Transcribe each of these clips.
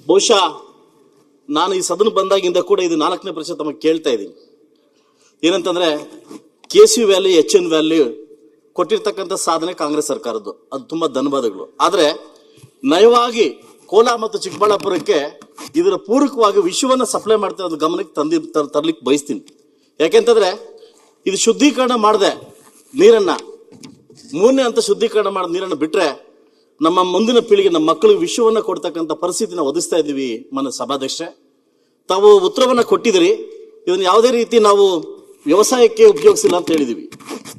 ಬಹುಶಃ ನಾನು ಈ ಸದನ ಬಂದಾಗಿಂದ ಕೂಡ ಇದು 4ನೇ ಪ್ರಶ್ನೆ ತಮಗೆ ಕೇಳ್ತಾ ಇದ್ದೀನಿ. ಏನಂತಂದ್ರೆ KC ವ್ಯಾಲಿ HN ವ್ಯಾಲಿ ಕೊಟ್ಟಿರ್ತಕ್ಕಂಥ ಸಾಧನೆ ಕಾಂಗ್ರೆಸ್ ಸರ್ಕಾರದ್ದು, ಅದು ತುಂಬಾ ಧನ್ಯವಾದಗಳು. ಆದ್ರೆ ನಯವಾಗಿ ಕೋಲಾರ ಮತ್ತು ಚಿಕ್ಕಬಳ್ಳಾಪುರಕ್ಕೆ ಇದರ ಪೂರಕವಾಗಿ ವಿಷಯವನ್ನ ಸಪ್ಲೈ ಮಾಡ್ತಿರೋದು ಗಮನಕ್ಕೆ ತರ್ಲಿಕ್ಕೆ ಬಯಸ್ತೀನಿ. ಯಾಕೆಂತಂದ್ರೆ ಇದು ಶುದ್ಧೀಕರಣ ಮಾಡದೆ ನೀರನ್ನ 3ನೇ ಹಂತ ಶುದ್ಧೀಕರಣ ಮಾಡಿದ ನೀರನ್ನು ಬಿಟ್ರೆ ನಮ್ಮ ಮುಂದಿನ ಪೀಳಿಗೆ, ನಮ್ಮ ಮಕ್ಕಳಿಗೆ ವಿಷಯವನ್ನ ಕೊಡ್ತಕ್ಕಂಥ ಪರಿಸ್ಥಿತಿನ ಒದಗಿಸ್ತಾ ಇದ್ದೀವಿ. ಮನ ಸಭಾಧ್ಯಕ್ಷರೇ, ತಾವು ಉತ್ತರವನ್ನ ಕೊಟ್ಟಿದ್ದೀರಿ. ಇದನ್ನ ಯಾವುದೇ ರೀತಿ ನಾವು ವ್ಯವಸಾಯಕ್ಕೆ ಉಪಯೋಗಿಸಿಲ್ಲ ಅಂತ ಹೇಳಿದೀವಿ.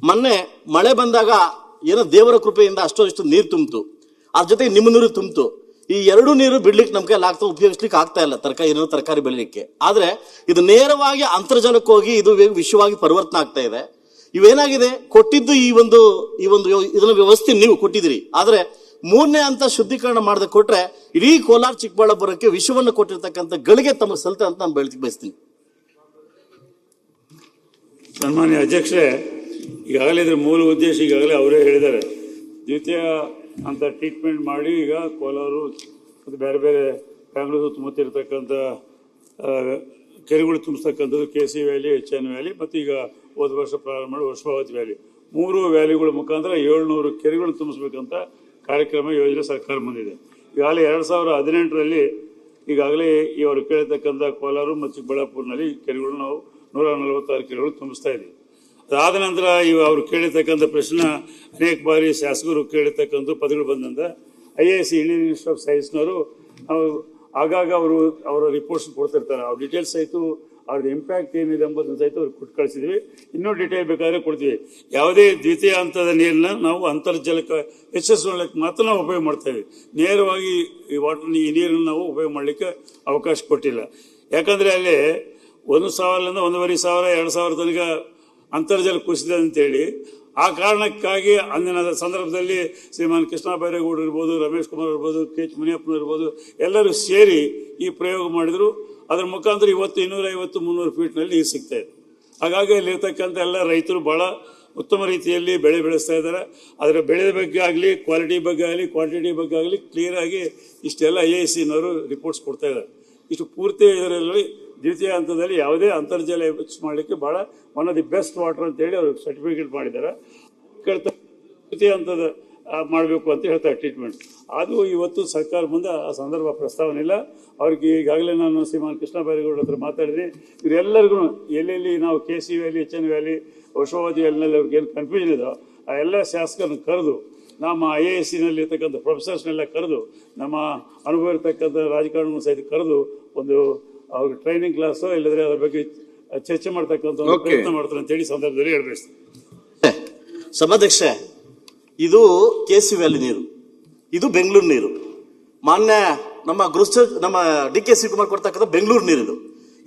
ಮೊನ್ನೆ ಮಳೆ ಬಂದಾಗ ಏನೋ ದೇವರ ಕೃಪೆಯಿಂದ ಅಷ್ಟು ನೀರು ತುಂಬಿತು, ಅದ್ರ ಜೊತೆಗೆ ನಿಮ್ಮ ನೀರು ತುಂಬಿತು. ಈ 2 ನೀರು ಬಿಡ್ಲಿಕ್ಕೆ ನಮ್ ಕೈಯಲ್ಲಿ ಉಪಯೋಗಿಸ್ಲಿಕ್ಕೆ ಆಗ್ತಾ ಇಲ್ಲ, ತರಕಾರಿ ಬೆಳಿಲಿಕ್ಕೆ. ಆದ್ರೆ ಇದು ನೇರವಾಗಿ ಅಂತರ್ಜಲಕ್ಕೆ ಹೋಗಿ ಇದು ವಿಷಯವಾಗಿ ಪರಿವರ್ತನೆ ಆಗ್ತಾ ಇದೆ. ಇವೇನಾಗಿದೆ, ಕೊಟ್ಟಿದ್ದು ಈ ಒಂದು ಇದನ್ನ ವ್ಯವಸ್ಥೆ ನೀವು ಕೊಟ್ಟಿದ್ದೀರಿ. ಆದ್ರೆ 3ನೇ ಹಂತ ಶುದ್ಧೀಕರಣ ಮಾಡದೆ ಕೊಟ್ರೆ ಇಡೀ ಕೋಲಾರ ಚಿಕ್ಕಬಳ್ಳಾಪುರಕ್ಕೆ ವಿಷವನ್ನು ಕೊಟ್ಟಿರ್ತಕ್ಕಂಥ ಗಳಿಗೆ ತಮಗೆ ಸಲ್ತ ಅಂತ ನಾನು ಬಯಸ್ತೀನಿ. ಸನ್ಮಾನ್ಯ ಅಧ್ಯಕ್ಷರೇ, ಈಗಾಗಲೇ ಇದ್ರ ಮೂಲ ಉದ್ದೇಶ ಈಗಾಗಲೇ ಅವರೇ ಹೇಳಿದ್ದಾರೆ. ದ್ವಿತೀಯ ಅಂತ ಟ್ರೀಟ್ಮೆಂಟ್ ಮಾಡಿ ಈಗ ಕೋಲಾರ ಮತ್ತು ಬೇರೆ ಬೇರೆ ಬೆಂಗಳೂರು ಸುತ್ತಮುತ್ತ ಇರತಕ್ಕಂಥ ಕೆರೆಗಳು ತುಂಬಿಸ್ತಕ್ಕಂಥದ್ದು KC ವ್ಯಾಲಿ, HN ವ್ಯಾಲಿ ಮತ್ತು ಈಗ ಹೋದ ವರ್ಷ ಪ್ರಾರಂಭ ಮಾಡಿ ವರ್ಷಾವತಿ ವ್ಯಾಲಿ, 3 ವ್ಯಾಲಿಗಳ ಮುಖಾಂತರ 700 ಕೆರೆಗಳು ತುಂಬಿಸ್ಬೇಕಂತ ಕಾರ್ಯಕ್ರಮ ಯೋಜನೆ ಸರ್ಕಾರ ಬಂದಿದೆ. ಈಗಾಗಲೇ 2018ರಲ್ಲಿ ಈಗಾಗಲೇ ಇವರು ಕೇಳಿರ್ತಕ್ಕಂಥ ಕೋಲಾರ ಮತ್ತು ಚಿಕ್ಕಬಳ್ಳಾಪುರನಲ್ಲಿ ಕೆರೆಗಳು ನಾವು 146 ಕೆರೆಗಳು ತುಂಬಿಸ್ತಾ ಇದ್ದೀವಿ. ಅದಾದ ನಂತರ ಅವರು ಕೇಳಿರ್ತಕ್ಕಂಥ ಪ್ರಶ್ನೆ ಅನೇಕ ಬಾರಿ ಶಾಸಕರು ಕೇಳಿರ್ತಕ್ಕಂಥ ಪದಗಳು ಬಂದಂತ IAC ಇಂಡಿಯನ್ ಇನ್ಸ್ಟಿಟ್ಯೂಟ್ ಆಫ್ ಸೈನ್ಸ್ನವರು ನಾವು ಆಗಾಗ ಅವರ ರಿಪೋರ್ಟ್ಸ್ ಕೊಡ್ತಿರ್ತಾರೆ. ಅವ್ರ ಡೀಟೇಲ್ಸ್ ಸಹಿತ ಅವ್ರದ್ದು ಇಂಪ್ಯಾಕ್ಟ್ ಏನಿದೆ ಎಂಬುದನ್ನು ಸಹಿತ ಅವ್ರಿಗೆ ಕೊಟ್ಟು ಕಳಿಸಿದ್ವಿ. ಇನ್ನೂ ಡೀಟೇಲ್ ಬೇಕಾದ್ರೆ ಕೊಡ್ತೀವಿ. ಯಾವುದೇ ದ್ವಿತೀಯ ಹಂತದ ನೀರನ್ನ ನಾವು ಅಂತರ್ಜಲಕ್ಕೆ ಹೆಚ್ಚಿಸಲಿಕ್ಕೆ ಮಾತ್ರ ನಾವು ಉಪಯೋಗ ಮಾಡ್ತಾ ಇದ್ದೀವಿ. ನೇರವಾಗಿ ಈ ನೀರನ್ನು ನಾವು ಉಪಯೋಗ ಮಾಡಲಿಕ್ಕೆ ಅವಕಾಶ ಕೊಟ್ಟಿಲ್ಲ. ಯಾಕಂದರೆ ಅಲ್ಲಿ 1,000ರಿಂದ 1,500, 2,000 ತನಕ ಅಂತರ್ಜಲ ಕುಸಿದೆ ಅಂತೇಳಿ ಆ ಕಾರಣಕ್ಕಾಗಿ ಅಂದಿನ ಸಂದರ್ಭದಲ್ಲಿ ಶ್ರೀಮಾನ್ ಕೃಷ್ಣ ಬೈರೇಗೌಡರು ಇರ್ಬೋದು, ರಮೇಶ್ ಕುಮಾರ್ ಇರ್ಬೋದು, KH ಮುನಿಯಪ್ಪನ ಇರ್ಬೋದು, ಎಲ್ಲರೂ ಸೇರಿ ಈ ಪ್ರಯೋಗ ಮಾಡಿದ್ರು. ಅದರ ಮುಖಾಂತರ ಇವತ್ತು 250-300 ಫೀಟ್ನಲ್ಲಿ ನೀರು ಸಿಗ್ತಾ ಇದೆ. ಹಾಗಾಗಿ ಅಲ್ಲಿರ್ತಕ್ಕಂಥ ಎಲ್ಲ ರೈತರು ಬಹಳ ಉತ್ತಮ ರೀತಿಯಲ್ಲಿ ಬೆಳೆ ಬೆಳೆಸ್ತಾ ಇದ್ದಾರೆ. ಅದರ ಬೆಳೆ ಬಗ್ಗೆ ಆಗಲಿ, ಕ್ವಾಲಿಟಿ ಬಗ್ಗೆ ಆಗಲಿ, ಕ್ವಾಂಟಿಟಿ ಬಗ್ಗೆ ಆಗಲಿ ಕ್ಲಿಯರ್ ಆಗಿ ಇಷ್ಟೆಲ್ಲ IACನವರು ರಿಪೋರ್ಟ್ಸ್ ಕೊಡ್ತಾ ಇದ್ದಾರೆ. ಇಷ್ಟು ಪೂರ್ತಿ ಇದರಲ್ಲಿ ದ್ವಿತೀಯ ಹಂತದಲ್ಲಿ ಯಾವುದೇ ಅಂತರ್ಜಲ ಹೆಚ್ಚು ಮಾಡಲಿಕ್ಕೆ ಬಹಳ one of the best water ಅಂತೇಳಿ ಅವರು ಸರ್ಟಿಫಿಕೇಟ್ ಮಾಡಿದ್ದಾರೆ. ದ್ವಿತೀಯ ಹಂತದ ಮಾಡಬೇಕು ಅಂತ ಹೇಳ್ತಾರೆ ಟ್ರೀಟ್ಮೆಂಟ್. ಅದು ಇವತ್ತು ಸರ್ಕಾರ ಮುಂದೆ ಆ ಸಂದರ್ಭ ಪ್ರಸ್ತಾವನೆ ಇಲ್ಲ. ಅವ್ರಿಗೆ ಈಗಾಗಲೇ ನಾನು ಶ್ರೀಮಾನ್ ಕೃಷ್ಣ ಬೈರೇಗೌಡರ ಹತ್ರ ಮಾತಾಡಿದ್ದೀನಿ. ಇವರೆಲ್ಲರಿಗೂ ಎಲ್ಲೆಲ್ಲಿ ನಾವು KC ವ್ಯಾಲಿ, HN ವ್ಯಾಲಿ, ವರ್ಷಾವಧಿ ವ್ಯಾಲಿನಲ್ಲಿ ಅವ್ರಿಗೆ ಏನು ಕನ್ಫ್ಯೂಷನ್ ಇದೋ ಆ ಎಲ್ಲ ಶಾಸಕರನ್ನು ಕರೆದು, ನಮ್ಮ IACನಲ್ಲಿ ಇರ್ತಕ್ಕಂಥ ಪ್ರೊಫೆಸರ್ಸ್ನೆಲ್ಲ ಕರೆದು, ನಮ್ಮ ಅನುಭವ ಇರ್ತಕ್ಕಂಥ ರಾಜಕಾರಣ ಸಹಿತ ಕರೆದು ಒಂದು ಅವ್ರಿಗೆ ಟ್ರೈನಿಂಗ್ ಕ್ಲಾಸು ಇಲ್ಲದ್ರೆ ಅದ್ರ ಬಗ್ಗೆ ಚರ್ಚೆ ಮಾಡ್ತಕ್ಕಂಥ ಪ್ರಯತ್ನ ಮಾಡ್ತಾರೆ ಅಂತೇಳಿ ಸಂದರ್ಭದಲ್ಲಿ ಹೇಳ್ಬೇಕು. ಸಭಾಧ್ಯಕ್ಷ, ಇದು KC ವ್ಯಾಲಿ ನೀರು, ಇದು ಬೆಂಗಳೂರು ನೀರು. ಮಾನ್ಯ ನಮ್ಮ ನಮ್ಮ DK ಶಿವಕುಮಾರ್ ಕೊಡ್ತಕ್ಕಂಥ ಬೆಂಗಳೂರು ನೀರು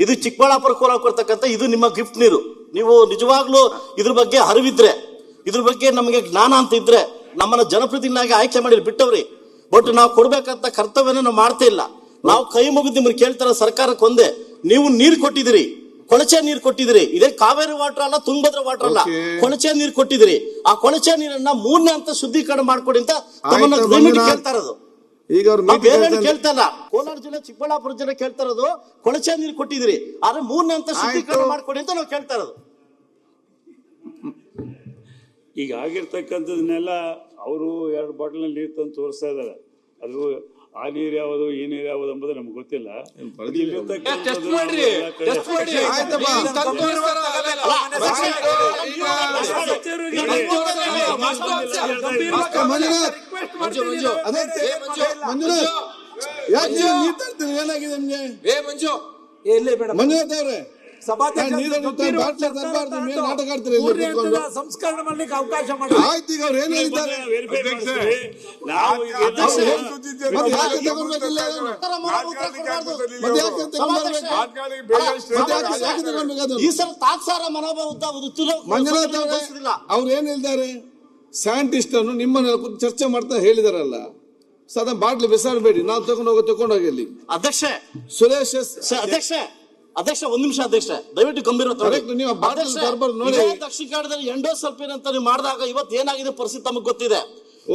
ಇದು ಚಿಕ್ಕಬಳ್ಳಾಪುರ ಕೋಲಾರ ಕೊಡ್ತಕ್ಕಂಥ ಇದು ನಿಮ್ಮ ಗಿಫ್ಟ್ ನೀರು. ನೀವು ನಿಜವಾಗ್ಲೂ ಇದ್ರ ಬಗ್ಗೆ ಅರಿವಿದ್ರೆ, ಇದ್ರ ಬಗ್ಗೆ ನಮಗೆ ಜ್ಞಾನ ಅಂತ ಇದ್ರೆ ನಮ್ಮನ್ನ ಜನಪ್ರತಿನಿಧಿಯಾಗಿ ಆಯ್ಕೆ ಮಾಡಿ ಬಿಟ್ಟವ್ರಿ. ಬಟ್ ನಾವು ಕೊಡ್ಬೇಕಂತ ಕರ್ತವ್ಯನ ನಾವು ಮಾಡ್ತಾ ಇಲ್ಲ. ನಾವು ಕೈ ಮುಗಿದು ನಿಮ್ಗೆ ಕೇಳ್ತಾರ ಸರ್ಕಾರಕ್ಕೆ ಒಂದೇ, ನೀವು ನೀರು ಕೊಟ್ಟಿದ್ದೀರಿ, ಕೊಳಚೆ ನೀರು ಕೊಟ್ಟಿದ್ದೀರಿ. ಇದೇ ಕಾವೇರಿ ವಾಟರ್ ಅಲ್ಲ, ತುಂಗಭದ್ರಾ ವಾಟರ್ ಅಲ್ಲ, ಕೊಳಚೆ ನೀರು ಕೊಟ್ಟಿದ್ದೀರಿ. ಆ ಕೊಳಚೆ ನೀರನ್ನ 3ನೇ ಹಂತ ಶುದ್ಧೀಕರಣ ಮಾಡ್ಕೊಡಿ ಅಂತ ತಮ್ಮನ್ನ ಕೇಳ್ತಾ ಇರೋದು. ಈಗ ಬೇರೆ ಕೇಳ್ತಾ ಇಲ್ಲ, ಕೋಲಾರ ಜಿಲ್ಲೆ ಚಿಕ್ಕಬಳ್ಳಾಪುರ ಜಿಲ್ಲೆ ಕೇಳ್ತಾ ಇರೋದು ಕೊಳಚೆ ನೀರು ಕೊಟ್ಟಿದ್ದೀರಿ, ಆದ್ರೆ 3ನೇ ಹಂತ ಶುದ್ಧೀಕರಣ ಮಾಡ್ಕೊಡಿ ಅಂತ ನಾವು ಕೇಳ್ತಾ ಇರೋದು. ಈಗ ಆಗಿರ್ತಕ್ಕಂಥದನ್ನೆಲ್ಲ ಅವರು 2 ಬಾಟಲ್ ನೀರು ತಂದು ತೋರಿಸ್ತಾ ಇದ್ದಾರೆ. ಅದು ಆ ನೀರು ಯಾವುದು, ಈ ನೀರು ಯಾವುದು ಎಂಬುದು ನಮ್ಗೆ ಗೊತ್ತಿಲ್ಲ. ಏನಾಗಿದೆ ನಿಮ್ಗೆ ಮಂಜುನಾಥ್ ಅವ್ರೆ? ಸಂಸ್ಕರಣೆ ಮಾಡ್ಲಿಕ್ಕೆ ಅವಕಾಶ ಮಾಡಿ. ಆಯ್ತು, ಈಗ ಅವ್ರು ಏನ್ ಹೇಳಿದ್ದಾರೆ? ಈ ಸಲ ತಾತ್ಸಾರ ಮನೋಭಾವ ಮಂಜುನಾಥ್ ಅವ್ರು ಏನ್ ಹೇಳಿದ್ದಾರೆ? ಸೈಂಟಿಸ್ಟ್ ಅನ್ನು ನಿಮ್ಮನ್ನ ಚರ್ಚೆ ಮಾಡ್ತಾ ಹೇಳಿದಾರಲ್ಲ, ಸದಾ ಬಾಟ್ಲಿ ಬಿಸಾಡಬೇಡಿ, ನಾವು ತಗೊಂಡೋಗಿ ಅಲ್ಲಿ. ಅಧ್ಯಕ್ಷ ಸುರೇಶ್ ಅಧ್ಯಕ್ಷ, 1 ನಿಮಿಷ ಅಧ್ಯಕ್ಷ, ದಯವಿಟ್ಟು ಗಂಭೀರ. ದಕ್ಷಿಣ ಕನ್ನಡದಲ್ಲಿ ಎಂಡೋಸಲ್ಫೇನ್ ಅಂತ ನೀವು ಮಾಡಿದಾಗ ಇವತ್ತು ಏನಾಗಿದೆ ಪರಿಸ್ಥಿತಿ ತಮಗೆ ಗೊತ್ತಿದೆ.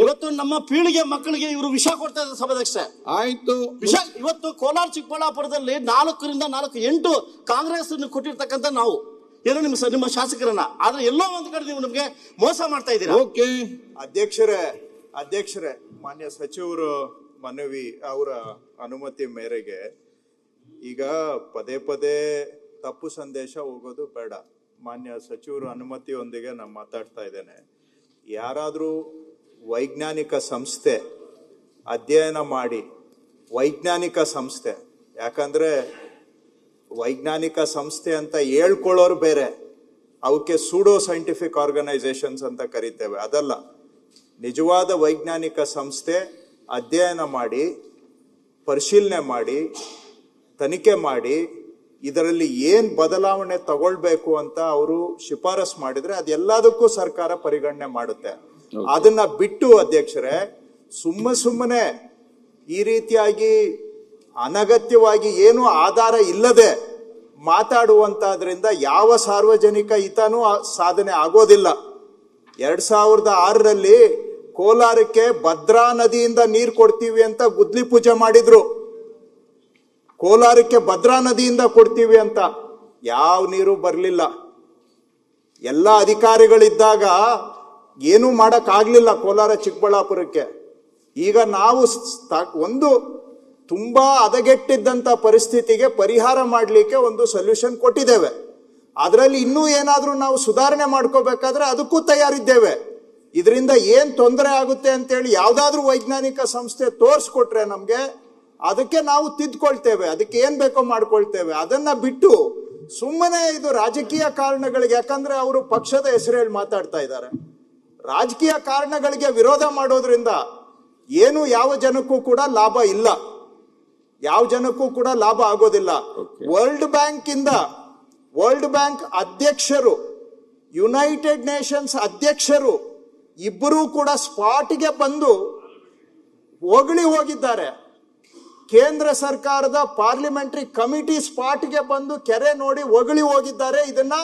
ಇವತ್ತು ನಮ್ಮ ಪೀಳಿಗೆ ಮಕ್ಕಳಿಗೆ ಇವರು ವಿಷ ಕೊಡ್ತಾ ಇದ್ದಾರೆ ಸಭಾಧ್ಯಕ್ಷ. ಆಯ್ತು. ವಿಷ ಇವತ್ತು ಕೋಲಾರ ಚಿಕ್ಕಬಳ್ಳಾಪುರದಲ್ಲಿ 4 ರಿಂದ 8 ಕಾಂಗ್ರೆಸ್ ಕೊಟ್ಟಿರ್ತಕ್ಕಂಥ ನಾವು ಏನೋ ನಿಮ್ಮ ಶಾಸಕರನ್ನ, ಆದ್ರೆ ಎಲ್ಲೋ ಒಂದ್ ಕಡೆ ನೀವು ನಮ್ಗೆ ಮೋಸ ಮಾಡ್ತಾ ಇದ್ದೀರಾ. ಓಕೆ ಅಧ್ಯಕ್ಷರೇ ಮಾನ್ಯ ಸಚಿವರು ಮನವಿ ಅವರ ಅನುಮತಿ ಮೇರೆಗೆ ಈಗ ಪದೇ ಪದೇ ತಪ್ಪು ಸಂದೇಶ ಹೋಗೋದು ಬೇಡ. ಮಾನ್ಯ ಸಚಿವರು ಅನುಮತಿಯೊಂದಿಗೆ ನಾನು ಮಾತಾಡ್ತಾ ಇದ್ದೇನೆ. ಯಾರಾದರೂ ವೈಜ್ಞಾನಿಕ ಸಂಸ್ಥೆ ಅಧ್ಯಯನ ಮಾಡಿ, ವೈಜ್ಞಾನಿಕ ಸಂಸ್ಥೆ, ಯಾಕಂದ್ರೆ ವೈಜ್ಞಾನಿಕ ಸಂಸ್ಥೆ ಅಂತ ಹೇಳ್ಕೊಳ್ಳೋರು ಬೇರೆ, ಅವಕ್ಕೆ ಸೂಡೋ ಸೈಂಟಿಫಿಕ್ ಆರ್ಗನೈಸೇಷನ್ಸ್ ಅಂತ ಕರಿತೇವೆ, ಅದಲ್ಲ. ನಿಜವಾದ ವೈಜ್ಞಾನಿಕ ಸಂಸ್ಥೆ ಅಧ್ಯಯನ ಮಾಡಿ, ಪರಿಶೀಲನೆ ಮಾಡಿ, ತನಿಖೆ ಮಾಡಿ, ಇದರಲ್ಲಿ ಏನ್ ಬದಲಾವಣೆ ತಗೊಳ್ಬೇಕು ಅಂತ ಅವರು ಶಿಫಾರಸ್ ಮಾಡಿದ್ರೆ ಅದೆಲ್ಲದಕ್ಕೂ ಸರ್ಕಾರ ಪರಿಗಣನೆ ಮಾಡುತ್ತೆ. ಅದನ್ನ ಬಿಟ್ಟು ಅಧ್ಯಕ್ಷರೇ ಸುಮ್ಮನೆ ಈ ರೀತಿಯಾಗಿ ಅನಗತ್ಯವಾಗಿ ಏನು ಆಧಾರ ಇಲ್ಲದೆ ಮಾತಾಡುವಂತದ್ರಿಂದ ಯಾವ ಸಾರ್ವಜನಿಕ ಹಿತನೂ ಸಾಧನೆ ಆಗೋದಿಲ್ಲ. 2006ರಲ್ಲಿ ಕೋಲಾರಕ್ಕೆ ಭದ್ರಾ ನದಿಯಿಂದ ನೀರು ಕೊಡ್ತೀವಿ ಅಂತ ಗುದ್ಲಿ ಪೂಜೆ ಮಾಡಿದ್ರು. ಕೋಲಾರಕ್ಕೆ ಭದ್ರಾ ನದಿಯಿಂದ ಕೊಡ್ತೀವಿ ಅಂತ ಯಾವ ನೀರು ಬರಲಿಲ್ಲ. ಎಲ್ಲ ಅಧಿಕಾರಿಗಳಿದ್ದಾಗ ಏನೂ ಮಾಡಕ್ ಆಗ್ಲಿಲ್ಲ ಕೋಲಾರ ಚಿಕ್ಕಬಳ್ಳಾಪುರಕ್ಕೆ. ಈಗ ನಾವು ಒಂದು ತುಂಬಾ ಹದಗೆಟ್ಟಿದ್ದಂತ ಪರಿಸ್ಥಿತಿಗೆ ಪರಿಹಾರ ಮಾಡಲಿಕ್ಕೆ ಒಂದು ಸೊಲ್ಯೂಷನ್ ಕೊಟ್ಟಿದ್ದೇವೆ. ಅದರಲ್ಲಿ ಇನ್ನೂ ಏನಾದ್ರೂ ನಾವು ಸುಧಾರಣೆ ಮಾಡ್ಕೋಬೇಕಾದ್ರೆ ಅದಕ್ಕೂ ತಯಾರಿದ್ದೇವೆ. ಇದರಿಂದ ಏನ್ ತೊಂದರೆ ಆಗುತ್ತೆ ಅಂತೇಳಿ ಯಾವ್ದಾದ್ರೂ ವೈಜ್ಞಾನಿಕ ಸಂಸ್ಥೆ ತೋರಿಸ್ಕೊಟ್ರೆ ನಮ್ಗೆ ಅದಕ್ಕೆ ನಾವು ತಿದ್ಕೊಳ್ತೇವೆ, ಅದಕ್ಕೆ ಏನ್ ಬೇಕೋ ಮಾಡ್ಕೊಳ್ತೇವೆ. ಅದನ್ನ ಬಿಟ್ಟು ಸುಮ್ಮನೆ ಇದು ರಾಜಕೀಯ ಕಾರಣಗಳಿಗೆ, ಯಾಕಂದ್ರೆ ಅವರು ಪಕ್ಷದ ಹೆಸರು ಹೇಳಿ ಮಾತಾಡ್ತಾ ಇದ್ದಾರೆ. ರಾಜಕೀಯ ಕಾರಣಗಳಿಗೆ ವಿರೋಧ ಮಾಡೋದ್ರಿಂದ ಏನು ಯಾವ ಜನಕ್ಕೂ ಕೂಡ ಲಾಭ ಇಲ್ಲ, ಯಾವ ಜನಕ್ಕೂ ಕೂಡ ಲಾಭ ಆಗೋದಿಲ್ಲ. ವರ್ಲ್ಡ್ ಬ್ಯಾಂಕ್ ಅಧ್ಯಕ್ಷರು, ಯುನೈಟೆಡ್ ನೇಷನ್ಸ್ ಅಧ್ಯಕ್ಷರು ಇಬ್ಬರೂ ಕೂಡ ಸ್ಪಾಟ್ಗೆ ಬಂದು ಹೊಗಳಿ ಹೋಗಿದ್ದಾರೆ. ಕೇಂದ್ರ ಸರ್ಕಾರದ ಪಾರ್ಲಿಮೆಂಟರಿ ಕಮಿಟಿ ಸ್ಪಾಟ್ಗೆ ಬಂದು ಕೆರೆ ನೋಡಿ ಹೊಗಳಿ ಹೋಗಿದ್ದಾರೆ. ಇದನ್ನ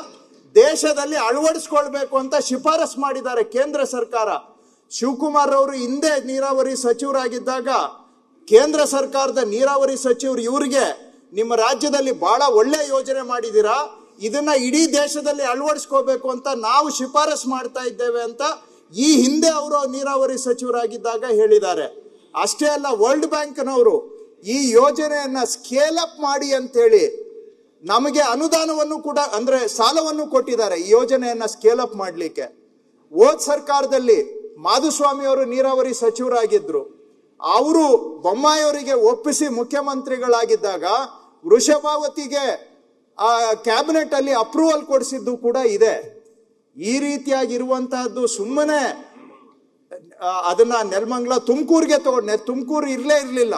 ದೇಶದಲ್ಲಿ ಅಳವಡಿಸ್ಕೊಳ್ಬೇಕು ಅಂತ ಶಿಫಾರಸ್ ಮಾಡಿದ್ದಾರೆ ಕೇಂದ್ರ ಸರ್ಕಾರ. ಶಿವಕುಮಾರ್ ಅವರು ಹಿಂದೆ ನೀರಾವರಿ ಸಚಿವರಾಗಿದ್ದಾಗ ಕೇಂದ್ರ ಸರ್ಕಾರದ ನೀರಾವರಿ ಸಚಿವರು ಇವರಿಗೆ ನಿಮ್ಮ ರಾಜ್ಯದಲ್ಲಿ ಬಹಳ ಒಳ್ಳೆ ಯೋಜನೆ ಮಾಡಿದ್ದೀರಾ, ಇದನ್ನ ಇಡೀ ದೇಶದಲ್ಲಿ ಅಳವಡಿಸ್ಕೋಬೇಕು ಅಂತ ನಾವು ಶಿಫಾರಸ್ ಮಾಡ್ತಾ ಇದ್ದೇವೆ ಅಂತ ಈ ಹಿಂದೆ ಅವರು ನೀರಾವರಿ ಸಚಿವರಾಗಿದ್ದಾಗ ಹೇಳಿದ್ದಾರೆ. ಅಷ್ಟೇ ಅಲ್ಲ, ವರ್ಲ್ಡ್ ಬ್ಯಾಂಕ್ನವರು ಈ ಯೋಜನೆಯನ್ನ ಸ್ಕೇಲ್ ಅಪ್ ಮಾಡಿ ಅಂತೇಳಿ ನಮಗೆ ಅನುದಾನವನ್ನು ಕೂಡ ಅಂದ್ರೆ ಸಾಲವನ್ನು ಕೊಟ್ಟಿದ್ದಾರೆ ಈ ಯೋಜನೆಯನ್ನ ಸ್ಕೇಲ್ ಅಪ್ ಮಾಡಲಿಕ್ಕೆ. ಹೋದ್ ಸರ್ಕಾರದಲ್ಲಿ ಮಾಧುಸ್ವಾಮಿ ಅವರು ನೀರಾವರಿ ಸಚಿವರಾಗಿದ್ರು. ಅವರು ಬೊಮ್ಮಾಯಿಯವರಿಗೆ ಒಪ್ಪಿಸಿ ಮುಖ್ಯಮಂತ್ರಿಗಳಾಗಿದ್ದಾಗ ವೃಷಭಾವತಿಗೆ ಕ್ಯಾಬಿನೆಟ್ ಅಲ್ಲಿ ಅಪ್ರೂವಲ್ ಕೊಡಿಸಿದ್ದು ಕೂಡ ಇದೆ. ಈ ರೀತಿಯಾಗಿರುವಂತಹದ್ದು ಸುಮ್ಮನೆ ಅದನ್ನ ನೆಲಮಂಗಲ ತುಮಕೂರಿಗೆ ತಗೊಂಡೆ, ತುಮಕೂರು ಇರಲಿಲ್ಲ.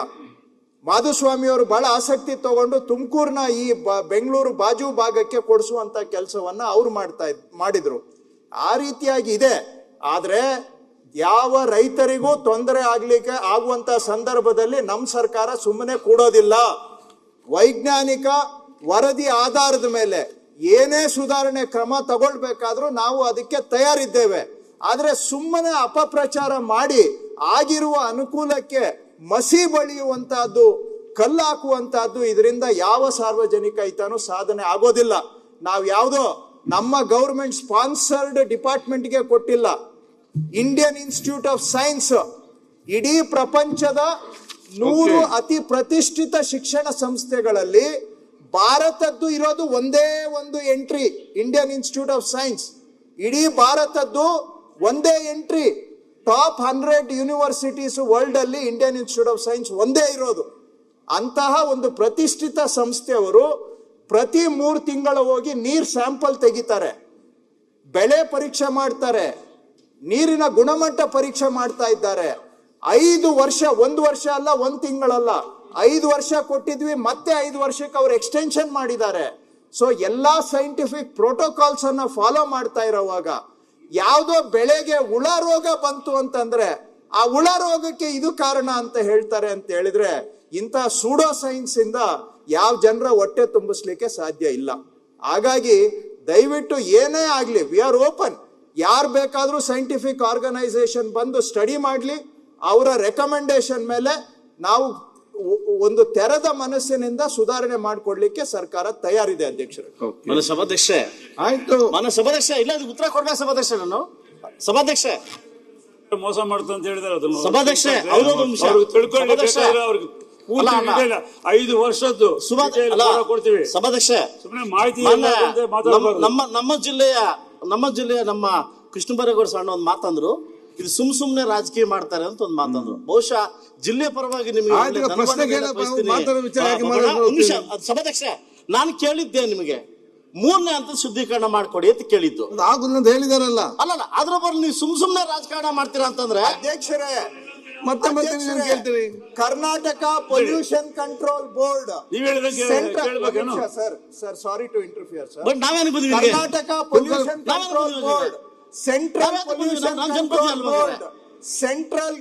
ಮಾಧುಸ್ವಾಮಿ ಅವರು ಬಹಳ ಆಸಕ್ತಿ ತಗೊಂಡು ತುಮಕೂರಿನ ಈ ಬೆಂಗಳೂರು ಬಾಜು ಭಾಗಕ್ಕೆ ಕೊಡಿಸುವಂತ ಕೆಲಸವನ್ನ ಅವ್ರು ಮಾಡಿದ್ರು. ಆ ರೀತಿಯಾಗಿ ಇದೆ. ಆದ್ರೆ ಯಾವ ರೈತರಿಗೂ ತೊಂದರೆ ಆಗ್ಲಿಕ್ಕೆ ಆಗುವಂತ ಸಂದರ್ಭದಲ್ಲಿ ನಮ್ಮ ಸರ್ಕಾರ ಸುಮ್ಮನೆ ಕೂಡೋದಿಲ್ಲ. ವೈಜ್ಞಾನಿಕ ವರದಿ ಆಧಾರದ ಮೇಲೆ ಏನೇ ಸುಧಾರಣೆ ಕ್ರಮ ತಗೊಳ್ಬೇಕಾದ್ರೂ ನಾವು ಅದಕ್ಕೆ ತಯಾರಿದ್ದೇವೆ. ಆದ್ರೆ ಸುಮ್ಮನೆ ಅಪಪ್ರಚಾರ ಮಾಡಿ ಆಗಿರುವ ಅನುಕೂಲಕ್ಕೆ ಮಸಿ ಬಳಿಯುವಂತಹದ್ದು, ಕಲ್ಲು ಹಾಕುವಂತಹದ್ದು, ಇದರಿಂದ ಯಾವ ಸಾರ್ವಜನಿಕ ಹಿತನೂ ಸಾಧನೆ ಆಗೋದಿಲ್ಲ. ನಾವು ಯಾವುದೋ ನಮ್ಮ ಗೌರ್ಮೆಂಟ್ ಸ್ಪಾನ್ಸರ್ಡ್ ಡಿಪಾರ್ಟ್ಮೆಂಟ್ಗೆ ಕೊಟ್ಟಿಲ್ಲ. ಇಂಡಿಯನ್ ಇನ್ಸ್ಟಿಟ್ಯೂಟ್ ಆಫ್ ಸೈನ್ಸ್ ಇಡೀ ಪ್ರಪಂಚದ 100 ಅತಿ ಪ್ರತಿಷ್ಠಿತ ಶಿಕ್ಷಣ ಸಂಸ್ಥೆಗಳಲ್ಲಿ ಭಾರತದ್ದು ಇರೋದು ಒಂದೇ ಒಂದು entry, Indian institute of science. ಇಡೀ ಭಾರತದ್ದು ಒಂದೇ ಎಂಟ್ರಿ. ಟಾಪ್ 100 ಯೂನಿವರ್ಸಿಟೀಸ್ ವರ್ಲ್ಡ್ ಅಲ್ಲಿ ಇಂಡಿಯನ್ ಇನ್ಸ್ಟಿಟ್ಯೂಟ್ ಆಫ್ ಸೈನ್ಸ್ ಒಂದೇ ಇರೋದು. ಅಂತಹ ಒಂದು ಪ್ರತಿಷ್ಠಿತ ಸಂಸ್ಥೆಯವರು ಪ್ರತಿ 3 ತಿಂಗಳು ಹೋಗಿ ನೀರ್ ಸ್ಯಾಂಪಲ್ ತೆಗಿತಾರೆ, ಬೆಳೆ ಪರೀಕ್ಷೆ ಮಾಡ್ತಾರೆ, ನೀರಿನ ಗುಣಮಟ್ಟ ಪರೀಕ್ಷೆ ಮಾಡ್ತಾ ಇದ್ದಾರೆ. 5 ವರ್ಷ, 1 ವರ್ಷ ಅಲ್ಲ, 1 ತಿಂಗಳಲ್ಲ, 5 ವರ್ಷ ಕೊಟ್ಟಿದ್ವಿ, ಮತ್ತೆ 5 ವರ್ಷಕ್ಕೆ ಅವ್ರು ಎಕ್ಸ್ಟೆನ್ಷನ್ ಮಾಡಿದ್ದಾರೆ. ಸೊ ಎಲ್ಲಾ ಸೈಂಟಿಫಿಕ್ ಪ್ರೋಟೋಕಾಲ್ಸ್ ಅನ್ನ ಫಾಲೋ ಮಾಡ್ತಾ ಇರೋವಾಗ ಯಾವುದೋ ಬೆಳೆಗೆ ಹುಳ ರೋಗ ಬಂತು ಅಂತಂದ್ರೆ ಆ ಹುಳ ರೋಗಕ್ಕೆ ಇದು ಕಾರಣ ಅಂತ ಹೇಳ್ತಾರೆ ಅಂತ ಹೇಳಿದ್ರೆ ಇಂಥ ಸೂಡೋ ಸೈನ್ಸ್ ಇಂದ ಯಾವ ಜನರ ಹೊಟ್ಟೆ ತುಂಬಿಸ್ಲಿಕ್ಕೆ ಸಾಧ್ಯ ಇಲ್ಲ. ಹಾಗಾಗಿ ದಯವಿಟ್ಟು ಏನೇ ಆಗ್ಲಿ, ವಿ ಆರ್ ಓಪನ್. ಯಾರು ಬೇಕಾದರೂ ಸೈಂಟಿಫಿಕ್ ಆರ್ಗನೈಸೇಷನ್ ಬಂದು ಸ್ಟಡಿ ಮಾಡಲಿ, ಅವರ ರೆಕಮೆಂಡೇಶನ್ ಮೇಲೆ ನಾವು ಒಂದು ತೆರೆದ ಮನಸ್ಸಿನಿಂದ ಸುಧಾರಣೆ ಮಾಡಿಕೊಡ್ಲಿಕ್ಕೆ ಸರ್ಕಾರ ತಯಾರಿದೆ ಅಧ್ಯಕ್ಷರು. ಮನೆ ಸಭಾಧ್ಯಕ್ಷೆ ಆಯ್ತು. ಮನೆ ಸಭಾಧ್ಯಕ್ಷೆ ಇಲ್ಲ, ಇದು ಉತ್ತರ ಕೊಡ್ಬೇಕು ಸಭಾಧ್ಯಕ್ಷೆ. ನಾನು ಸಭಾಧ್ಯಕ್ಷೆ ಮೋಸ ಮಾಡ್ತಾ ಅಂತ ಹೇಳಿದಾರೆ ಅದನ್ನು ಸಭಾಧ್ಯಕ್ಷೆ ಹೌದೊಂದು ನಿಮಿಷ ತಿಳ್ಕೊಳ್ಳಿ. ಅವ್ರಿಗೆ ಅಲ್ಲ, ಅಲ್ಲ. 5 ವರ್ಷದ್ದು ಕೊಡ್ತೀವಿ. ಸಭಾಧ್ಯಕ್ಷೆ ಸುಮ್ಮನೆ ಮಾಹಿತಿ ನಮ್ಮ ಜಿಲ್ಲೆಯ ನಮ್ಮ ಕೃಷ್ಣ ಬೈರೇಗೌಡ ಸಣ್ಣ ಒಂದು ಮಾತಂದ್ರು, ಇದು ಸುಮ್ನೆ ರಾಜಕೀಯ ಮಾಡ್ತಾರೆ ಅಂತ ಒಂದು ಮಾತಂದ್ರು. ಬಹುಶಃ ಜಿಲ್ಲೆ ಪರವಾಗಿ ನಿಮಗೆ ಸಭಾಧ್ಯಕ್ಷ ನಾನು ಕೇಳಿದ್ದೆ ನಿಮಗೆ 3ನೇ ಹಂತದ ಶುದ್ಧೀಕರಣ ಮಾಡ್ಕೊಡಿ ಅಂತ ಕೇಳಿದ್ದು. ಆಗುಲ್ಲ ಅಂತ ಹೇಳಿದಾರಲ್ಲ. ಅಲ್ಲ ಅದ್ರ ಬರಲು ನೀವು ಸುಮ್ನೆ ರಾಜಕಾರಣ ಮಾಡ್ತೀರಾ ಅಂತಂದ್ರೆ ಅಧ್ಯಕ್ಷರೇ, ಮತ್ತೆ ಕೇಳ್ತೀರಿ. ಕರ್ನಾಟಕ ಪೊಲ್ಯೂಷನ್ ಕಂಟ್ರೋಲ್ ಬೋರ್ಡ್ ನೀವು ಹೇಳಿದಂಗೆ sir sorry to interfere sir. But ನಾವೇನು ಬಂದ್ವಿ Karnataka pollution control board, central pollution control board, central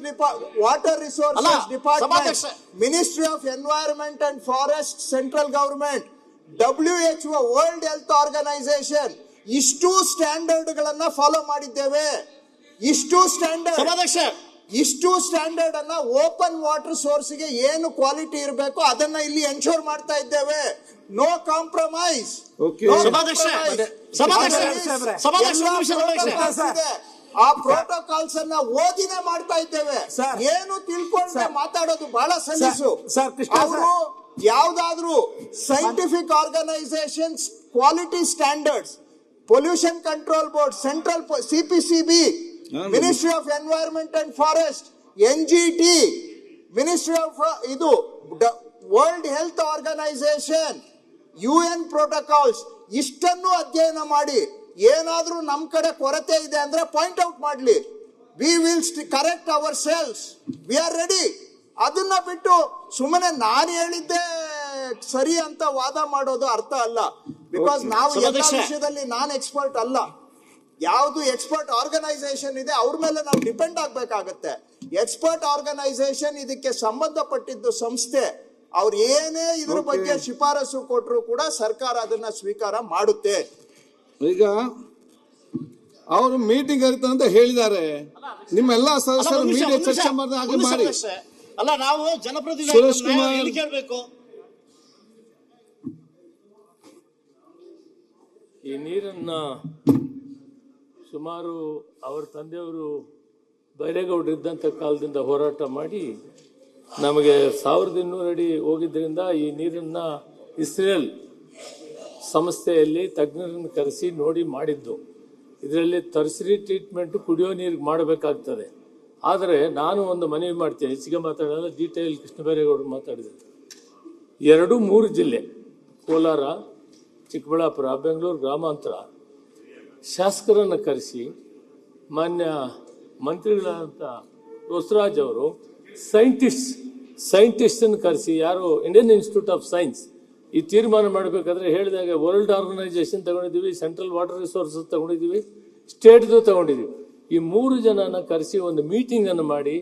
water resources department, ministry of environment and forest, central government, WHO world health organisation, ಇಷ್ಟು standard ಗಳನ್ನ follow ಮಾಡಿದ್ದೇವೆ. ಇಷ್ಟು standard ಅನ್ನ open water source ಗೆ ಏನು quality ಇರಬೇಕು ಅದನ್ನ ಇಲ್ಲಿ ಎನ್ಶೋರ್ ಮಾಡ್ತಾ ಇದ್ದೇವೆ. No compromise. ಆ ಪ್ರೋಟೋಕಾಲ್ಸ್ ಅನ್ನ ಓದಿನೇ ಮಾಡ್ತಾ ಇದ್ದೇವೆ. ಏನು ತಿಳ್ಕೊಂಡ್ರೆ ಮಾತಾಡೋದು ಬಹಳ ಸಲೀಸು. ಅವರು ಯಾವ್ದಾದ್ರು scientific organisations quality standards, pollution control board, central CPCB, ministry of environment and forest, NGT, ministry of world health organisation, UN protocols, ಇಷ್ಟನ್ನು ಅಧ್ಯಯನ ಮಾಡಿ ಏನಾದ್ರೂ ನಮ್ ಕಡೆ ಕೊರತೆ ಇದೆ ಅಂದ್ರೆ ಪಾಯಿಂಟ್ ಔಟ್ ಮಾಡ್ಲಿ. We will correct ourselves, we are ready. ಅದನ್ನ ಬಿಟ್ಟು ಸುಮ್ಮನೆ ನಾನು ಹೇಳಿದ್ದೆ ಸರಿ ಅಂತ ವಾದ ಮಾಡೋದು ಅರ್ಥ ಅಲ್ಲ. ಬಿಕಾಸ್ ನಾವು ಎಲ್ಲ ವಿಷಯದಲ್ಲಿ ನಾನು ಎಕ್ಸ್ಪರ್ಟ್ ಅಲ್ಲ. ಯಾವುದು ಎಕ್ಸ್ಪರ್ಟ್ ಆರ್ಗನೈಸೇಷನ್ ಇದೆ ಅವ್ರ ಮೇಲೆ ನಾವು ಡಿಪೆಂಡ್ ಆಗ್ಬೇಕಾಗತ್ತೆ. ಎಕ್ಸ್ಪರ್ಟ್ ಆರ್ಗನೈಸೇಷನ್ ಇದಕ್ಕೆ ಸಂಬಂಧಪಟ್ಟಿದ್ದು ಸಂಸ್ಥೆ, ಅವ್ರು ಏನೇ ಇದ್ರ ಬಗ್ಗೆ ಶಿಫಾರಸು ಕೊಟ್ಟರು ಕೂಡ ಸರ್ಕಾರ ಅದನ್ನ ಸ್ವೀಕಾರ ಮಾಡುತ್ತೆ. ಈಗ ಅವರು ಮೀಟಿಂಗ್ ಕರೀತ ಅಂತ ಹೇಳಿದ್ದಾರೆ. ನಿಮ್ಮೆಲ್ಲ ಸದಸ್ಯರು ಮೀಡಿಯಾ ಚರ್ಚೆ ಮಾಡಿದ ಹಾಗೆ ಮಾಡಿ. ಅಲ್ಲ, ನಾವು ಜನಪ್ರತಿನಿಧಿ ಕೇಳಬೇಕು. ಈ ನೀರನ್ನ ಸುಮಾರು ಅವರ ತಂದೆಯವರು ಬೈರೇಗೌಡರಿದ್ದಂಥ ಕಾಲದಿಂದ ಹೋರಾಟ ಮಾಡಿ ನಮಗೆ 1200 ಅಡಿ ಹೋಗಿದ್ದರಿಂದ ಈ ನೀರನ್ನ ಇಸ್ರೇಲ್ ಸಂಸ್ಥೆಯಲ್ಲಿ ತಜ್ಞರನ್ನು ಕರೆಸಿ ನೋಡಿ ಮಾಡಿದ್ದು. ಇದರಲ್ಲಿ ಟರ್ಸರಿ ಟ್ರೀಟ್ಮೆಂಟ್ ಕುಡಿಯೋ ನೀರಿಗೆ ಮಾಡಬೇಕಾಗ್ತದೆ. ಆದರೆ ನಾನು ಒಂದು ಮನವಿ ಮಾಡ್ತೇನೆ, ಹೆಚ್ಚಿಗೆ ಮಾತಾಡೋಲ್ಲ, ಡೀಟೇಲ್ ಕೃಷ್ಣ ಬೈರೇಗೌಡರು ಮಾತಾಡಿದ್ದಾರೆ. 2-3 ಜಿಲ್ಲೆ, ಕೋಲಾರ, ಚಿಕ್ಕಬಳ್ಳಾಪುರ, ಬೆಂಗಳೂರು ಗ್ರಾಮಾಂತರ, ಶಾಸಕರನ್ನು ಕರೆಸಿ ಮಾನ್ಯ ಮಂತ್ರಿಗಳಾದಂಥ ಬಸವರಾಜ್ ಅವರು ಸೈಂಟಿಸ್ಟನ್ನು ಕರೆಸಿ, ಯಾರು ಇಂಡಿಯನ್ ಇನ್ಸ್ಟಿಟ್ಯೂಟ್ ಆಫ್ ಸೈನ್ಸ್, ಈ ತೀರ್ಮಾನ ಮಾಡಬೇಕಾದ್ರೆ ಹೇಳಿದಾಗ ವರ್ಲ್ಡ್ ಆರ್ಗನೈಸೇಷನ್ ತಗೊಂಡಿದ್ದೀವಿ, ಸೆಂಟ್ರಲ್ ವಾಟರ್ ರಿಸೋರ್ಸಸ್ ತಗೊಂಡಿದ್ದೀವಿ, ಸ್ಟೇಟ್ದು ತಗೊಂಡಿದ್ದೀವಿ. ಈ 3 ಜನನ ಕರೆಸಿ ಒಂದು ಮೀಟಿಂಗನ್ನು ಮಾಡಿ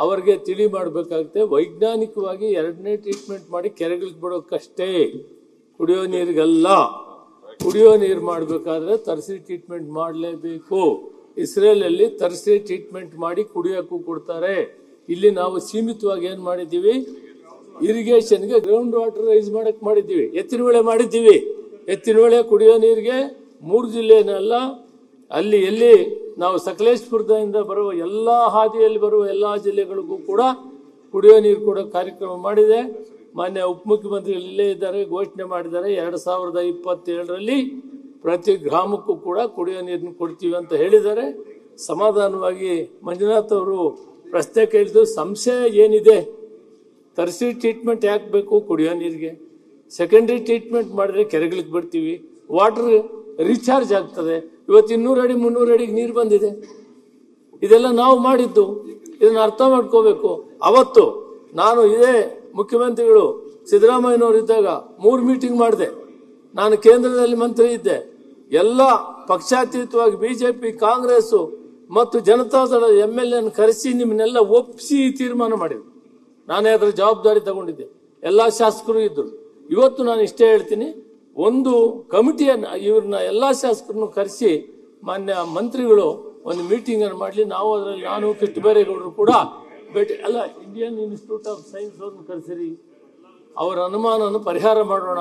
ಅವ್ರಿಗೆ ತಿಳಿ ಮಾಡಬೇಕಾಗುತ್ತೆ. ವೈಜ್ಞಾನಿಕವಾಗಿ 2ನೇ ಟ್ರೀಟ್ಮೆಂಟ್ ಮಾಡಿ ಕೆರೆಗಳಿಗೆ ಬಿಡೋಕ್ಕಷ್ಟೇ, ಕುಡಿಯೋ ನೀರಿಗಲ್ಲ. ಕುಡಿಯೋ ನೀರು ಮಾಡಬೇಕಾದ್ರೆ ತರ್ಸರಿ ಟ್ರೀಟ್ಮೆಂಟ್ ಮಾಡಲೇಬೇಕು. ಇಸ್ರೇಲಲ್ಲಿ ತರ್ಸರಿ ಟ್ರೀಟ್ಮೆಂಟ್ ಮಾಡಿ ಕುಡಿಯೋಕ್ಕೂ ಕೊಡ್ತಾರೆ. ಇಲ್ಲಿ ನಾವು ಸೀಮಿತವಾಗಿ ಏನು ಮಾಡಿದ್ದೀವಿ, ಇರಿಗೇಷನ್ಗೆ ಗ್ರೌಂಡ್ ವಾಟರ್ ರೈಸ್ ಮಾಡಕ್ಕೆ ಮಾಡಿದ್ದೀವಿ, ಎತ್ತಿನ ಹೊಳೆ ಮಾಡಿದ್ದೀವಿ. ಎತ್ತಿನ ಹೊಳೆ ಕುಡಿಯೋ ನೀರಿಗೆ 3 ಜಿಲ್ಲೆನಲ್ಲ, ಅಲ್ಲಿ ಎಲ್ಲಿ ನಾವು ಸಕಲೇಶ್ಪುರದಿಂದ ಬರುವ ಎಲ್ಲ ಹಾದಿಯಲ್ಲಿ ಬರುವ ಎಲ್ಲ ಜಿಲ್ಲೆಗಳಿಗೂ ಕೂಡ ಕುಡಿಯೋ ನೀರು ಕೊಡೋ ಕಾರ್ಯಕ್ರಮ ಮಾಡಿದೆ. ಮಾನ್ಯ ಉಪಮುಖ್ಯಮಂತ್ರಿಗಳು ಇಲ್ಲೇ ಇದ್ದಾರೆ, ಘೋಷಣೆ ಮಾಡಿದ್ದಾರೆ 2027ರಲ್ಲಿ ಪ್ರತಿ ಗ್ರಾಮಕ್ಕೂ ಕೂಡ ಕುಡಿಯೋ ನೀರನ್ನು ಕೊಡ್ತೀವಿ ಅಂತ ಹೇಳಿದ್ದಾರೆ. ಸಮಾಧಾನವಾಗಿ ಮಂಜುನಾಥ್ ಅವರು ಪ್ರಶ್ನೆ ಕೇಳಿದ್ದು, ಸಂಶಯ ಏನಿದೆ, ಟರ್ಸರಿ ಟ್ರೀಟ್ಮೆಂಟ್ ಯಾಕೆ ಬೇಕು ಕುಡಿಯೋ ನೀರಿಗೆ? ಸೆಕೆಂಡ್ರಿ ಟ್ರೀಟ್ಮೆಂಟ್ ಮಾಡಿದ್ರೆ ಕೆರೆಗಳಿಗೆ ಬಿಡ್ತೀವಿ, ವಾಟರ್ ರೀಚಾರ್ಜ್ ಆಗ್ತದೆ. ಇವತ್ತು 200 ಅಡಿ 300 ಅಡಿಗೆ ನೀರು ಬಂದಿದೆ. ಇದೆಲ್ಲ ನಾವು ಮಾಡಿದ್ದು, ಇದನ್ನು ಅರ್ಥ ಮಾಡ್ಕೋಬೇಕು. ಅವತ್ತು ನಾನು ಇದೇ ಮುಖ್ಯಮಂತ್ರಿಗಳು ಸಿದ್ದರಾಮಯ್ಯನವರು ಇದ್ದಾಗ 3 ಮೀಟಿಂಗ್ ಮಾಡಿದೆ. ನಾನು ಕೇಂದ್ರದಲ್ಲಿ ಮಂತ್ರಿ ಇದ್ದೆ. ಎಲ್ಲ ಪಕ್ಷಾತೀತವಾಗಿ BJP, ಕಾಂಗ್ರೆಸ್ ಮತ್ತು ಜನತಾದಳ MLA ಕರೆಸಿ ನಿಮ್ಮನ್ನೆಲ್ಲ ಒಪ್ಪಿಸಿ ತೀರ್ಮಾನ ಮಾಡಿದ್ರು. ನಾನೇ ಅದರ ಜವಾಬ್ದಾರಿ ತಗೊಂಡಿದ್ದೆ. ಎಲ್ಲ ಶಾಸಕರು ಇದ್ದರು. ಇವತ್ತು ನಾನು ಇಷ್ಟೇ ಹೇಳ್ತೀನಿ, ಒಂದು ಕಮಿಟಿಯನ್ನು ಇವ್ರನ್ನ ಎಲ್ಲ ಶಾಸಕರನ್ನು ಕರೆಸಿ ಮಾನ್ಯ ಮಂತ್ರಿಗಳು ಒಂದು ಮೀಟಿಂಗ್ ಅನ್ನು ಮಾಡಲಿ, ನಾವು ಅದರಲ್ಲಿ ನಾನು ಕೃಷ್ಣಬೈರೇಗೌಡರು ಕೂಡ ಭೇಟಿ ಅಲ್ಲ ಇಂಡಿಯನ್ ಇನ್ಸ್ಟಿಟ್ಯೂಟ್ ಆಫ್ ಸೈನ್ಸ್ ಅವ್ರನ್ನ ಕರೆಸಿರಿ, ಅವರ ಅನುಮಾನವನ್ನು ಪರಿಹಾರ ಮಾಡೋಣ,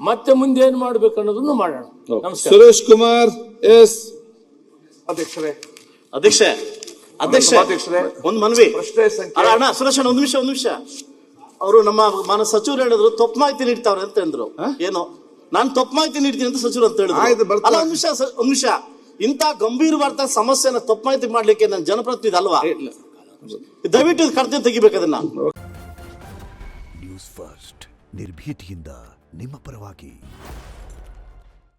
ಮತ್ತೆ ಮುಂದೆ ಏನು ಮಾಡ್ಬೇಕು ಅನ್ನೋದನ್ನು ಮಾಡೋಣ. ನಮಸ್ಕಾರ. ಸುರೇಶ್ ಕುಮಾರ್ ಎಸ್. ಅಧ್ಯಕ್ಷರೇ, ಅಧ್ಯಕ್ಷೆ ಅಧ್ಯಕ್ಷರೇ, ಒಂದು ಮನವಿ. ಪ್ರಶ್ನೆ ಸಂಖ್ಯೆ ಅಲ್ಲ ಅಣ್ಣ ಸುರೇಶ್ ಅಣ್ಣ, ಒಂದ್ ನಿಮಿಷ. ಅವರು ನಮ್ಮ ಮಾನ್ಯ ಸಚಿವರು ಹೇಳಿದ್ರು ತಪ್ಪು ಮಾಹಿತಿ ನೀಡ್ತಾವ್ರೆ ಅಂತ ಅಂದ್ರು. ಏನು ನಾನು ತಪ್ಪು ಮಾಹಿತಿ ನೀಡ್ತೀನಿ ಅಂತ ಸಚಿವರು ಅಂತ ಆಯ್ತು, ಹೇಳಿದ್ರು. ಬರ್ತಾರೆ. ಅಲ್ಲ ಒಂದ್ ನಿಮಿಷ, ಇಂಥ ಗಂಭೀರವಾದ ಸಮಸ್ಯೆನ ತಪ್ಪು ಮಾಹಿತಿ ಮಾಡ್ಲಿಕ್ಕೆ ನಾನು ಜನಪ್ರತಿನಿಧಿ ಅಲ್ವಾ? ದಯವಿಟ್ಟು ಕಡ್ತೀನಿ ತೆಗಿಬೇಕು ಅದನ್ನ. ನ್ಯೂಸ್ ಫಸ್ಟ್ ನಿರ್ಭೀತಿಯಿಂದ ನಿಮ್ಮ ಪರವಾಗಿ.